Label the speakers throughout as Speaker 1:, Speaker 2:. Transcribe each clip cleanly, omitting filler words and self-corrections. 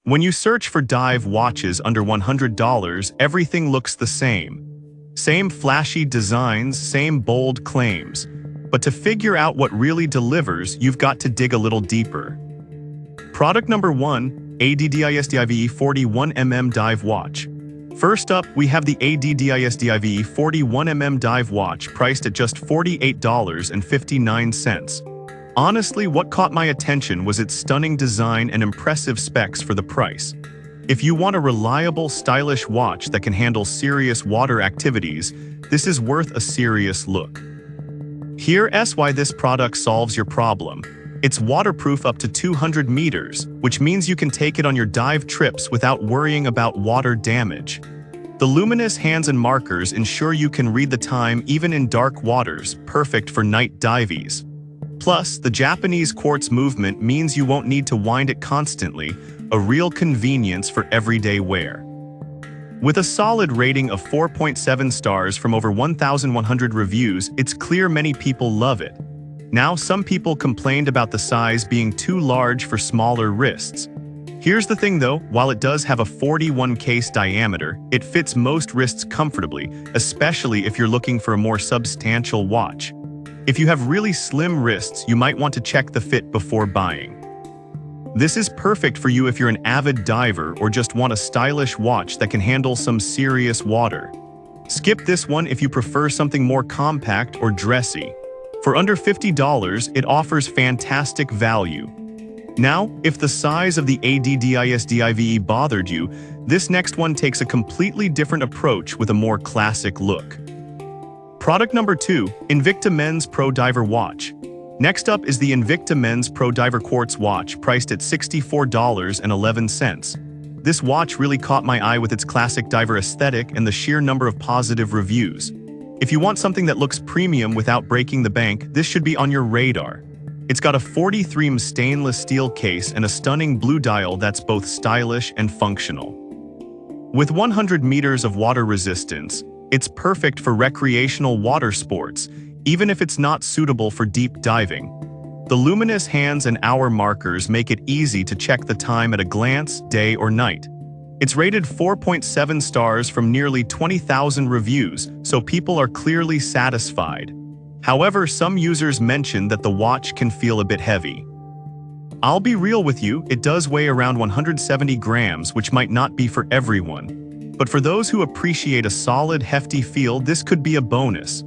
Speaker 1: When you search for dive watches under $100, everything looks the same. Same flashy designs, same bold claims. But to figure out what really delivers, you've got to dig a little deeper. Product number 1, ADDISDIVE 41mm Dive Watch. First up, we have the ADDISDIVE 41mm Dive Watch, priced at just $48.59. Honestly, what caught my attention was its stunning design and impressive specs for the price. If you want a reliable, stylish watch that can handle serious water activities, this is worth a serious look. Here's why this product solves your problem. It's waterproof up to 200 meters, which means you can take it on your dive trips without worrying about water damage. The luminous hands and markers ensure you can read the time even in dark waters, perfect for night dives. Plus, the Japanese quartz movement means you won't need to wind it constantly, a real convenience for everyday wear. With a solid rating of 4.7 stars from over 1,100 reviews, it's clear many people love it. Now, some people complained about the size being too large for smaller wrists. Here's the thing though, while it does have a 41 case diameter, it fits most wrists comfortably, especially if you're looking for a more substantial watch. If you have really slim wrists, you might want to check the fit before buying. This is perfect for you if you're an avid diver or just want a stylish watch that can handle some serious water. Skip this one if you prefer something more compact or dressy. For under $50, it offers fantastic value. Now, if the size of the ADDISDIVE bothered you, this next one takes a completely different approach with a more classic look. Product number 2, Invicta Men's Pro Diver Watch. Next up is the Invicta Men's Pro Diver Quartz Watch, priced at $64.11. This watch really caught my eye with its classic diver aesthetic and the sheer number of positive reviews. If you want something that looks premium without breaking the bank, this should be on your radar. It's got a 43mm stainless steel case and a stunning blue dial that's both stylish and functional. With 100 meters of water resistance, it's perfect for recreational water sports, even if it's not suitable for deep diving. The luminous hands and hour markers make it easy to check the time at a glance, day or night. It's rated 4.7 stars from nearly 20,000 reviews, so people are clearly satisfied. However, some users mention that the watch can feel a bit heavy. I'll be real with you, it does weigh around 170 grams, which might not be for everyone. But for those who appreciate a solid, hefty feel, this could be a bonus.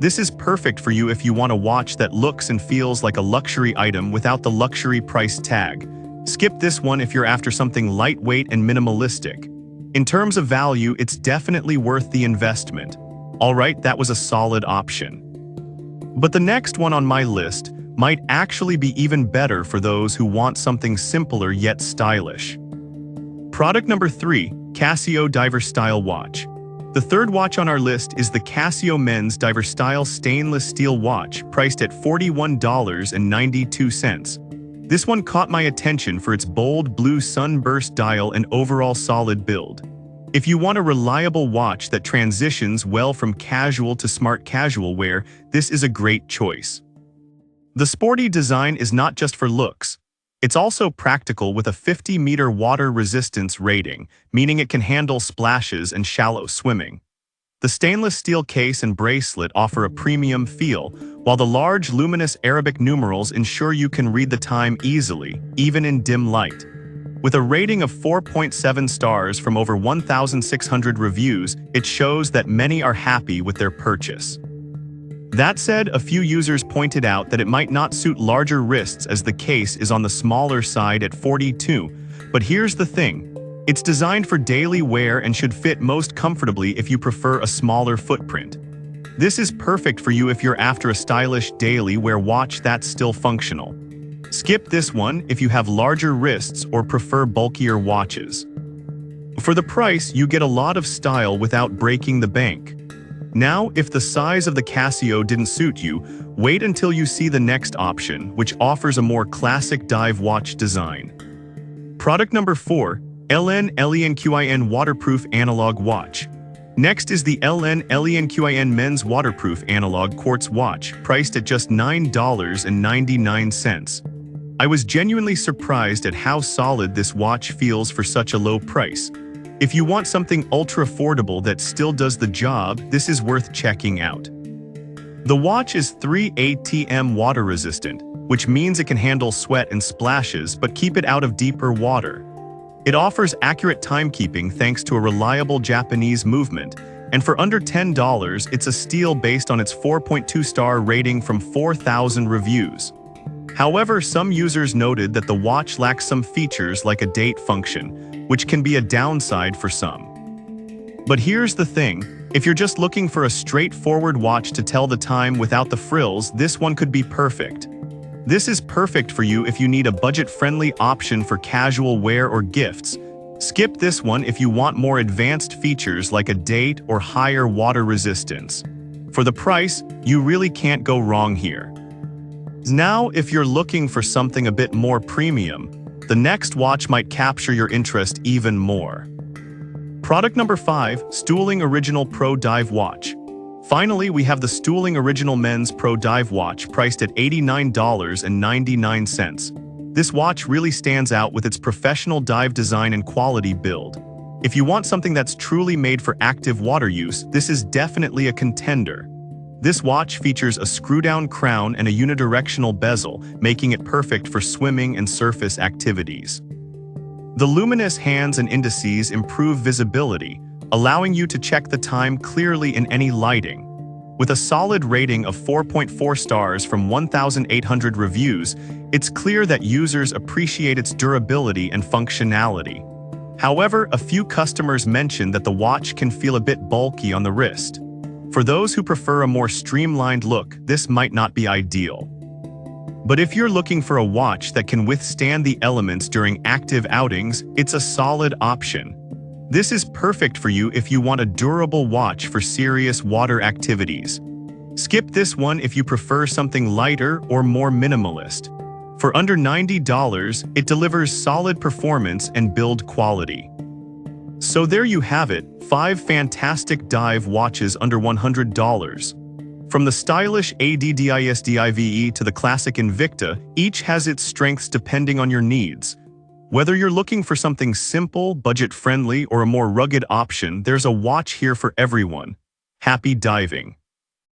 Speaker 1: This is perfect for you if you want a watch that looks and feels like a luxury item without the luxury price tag. Skip this one if you're after something lightweight and minimalistic. In terms of value, it's definitely worth the investment. Alright, that was a solid option. But the next one on my list might actually be even better for those who want something simpler yet stylish. Product number 3, Casio Diver Style Watch. The third watch on our list is the Casio Men's Diver Style Stainless Steel Watch, priced at $41.92. This one caught my attention for its bold blue sunburst dial and overall solid build. If you want a reliable watch that transitions well from casual to smart casual wear, this is a great choice. The sporty design is not just for looks. It's also practical with a 50-meter water resistance rating, meaning it can handle splashes and shallow swimming. The stainless steel case and bracelet offer a premium feel, while the large luminous Arabic numerals ensure you can read the time easily, even in dim light. With a rating of 4.7 stars from over 1,600 reviews, it shows that many are happy with their purchase. That said, a few users pointed out that it might not suit larger wrists as the case is on the smaller side at 42, but here's the thing. It's designed for daily wear and should fit most comfortably if you prefer a smaller footprint. This is perfect for you if you're after a stylish daily wear watch that's still functional. Skip this one if you have larger wrists or prefer bulkier watches. For the price, you get a lot of style without breaking the bank. Now, if the size of the Casio didn't suit you, wait until you see the next option, which offers a more classic dive watch design. Product number 4, LN-LENQIN Waterproof Analog Watch. Next is the LN-LENQIN Men's Waterproof Analog Quartz Watch, priced at just $9.99. I was genuinely surprised at how solid this watch feels for such a low price. If you want something ultra-affordable that still does the job, this is worth checking out. The watch is 3 ATM water resistant, which means it can handle sweat and splashes but keep it out of deeper water. It offers accurate timekeeping thanks to a reliable Japanese movement, and for under $10, it's a steal based on its 4.2-star rating from 4,000 reviews. However, some users noted that the watch lacks some features like a date function, which can be a downside for some. But here's the thing, if you're just looking for a straightforward watch to tell the time without the frills, this one could be perfect. This is perfect for you if you need a budget-friendly option for casual wear or gifts. Skip this one if you want more advanced features like a date or higher water resistance. For the price, you really can't go wrong here. Now, if you're looking for something a bit more premium, the next watch might capture your interest even more. Product number 5, Stooling Original Pro Dive Watch. Finally, we have the Stooling Original Men's Pro Dive Watch priced at $89.99. This watch really stands out with its professional dive design and quality build. If you want something that's truly made for active water use, this is definitely a contender. This watch features a screw-down crown and a unidirectional bezel, making it perfect for swimming and surface activities. The luminous hands and indices improve visibility, allowing you to check the time clearly in any lighting. With a solid rating of 4.4 stars from 1,800 reviews, it's clear that users appreciate its durability and functionality. However, a few customers mentioned that the watch can feel a bit bulky on the wrist. For those who prefer a more streamlined look, this might not be ideal. But if you're looking for a watch that can withstand the elements during active outings, it's a solid option. This is perfect for you if you want a durable watch for serious water activities. Skip this one if you prefer something lighter or more minimalist. For under $90, it delivers solid performance and build quality. So there you have it, 5 fantastic dive watches under $100. From the stylish ADDISDIVE to the classic Invicta, each has its strengths depending on your needs. Whether you're looking for something simple, budget-friendly, or a more rugged option, there's a watch here for everyone. Happy diving!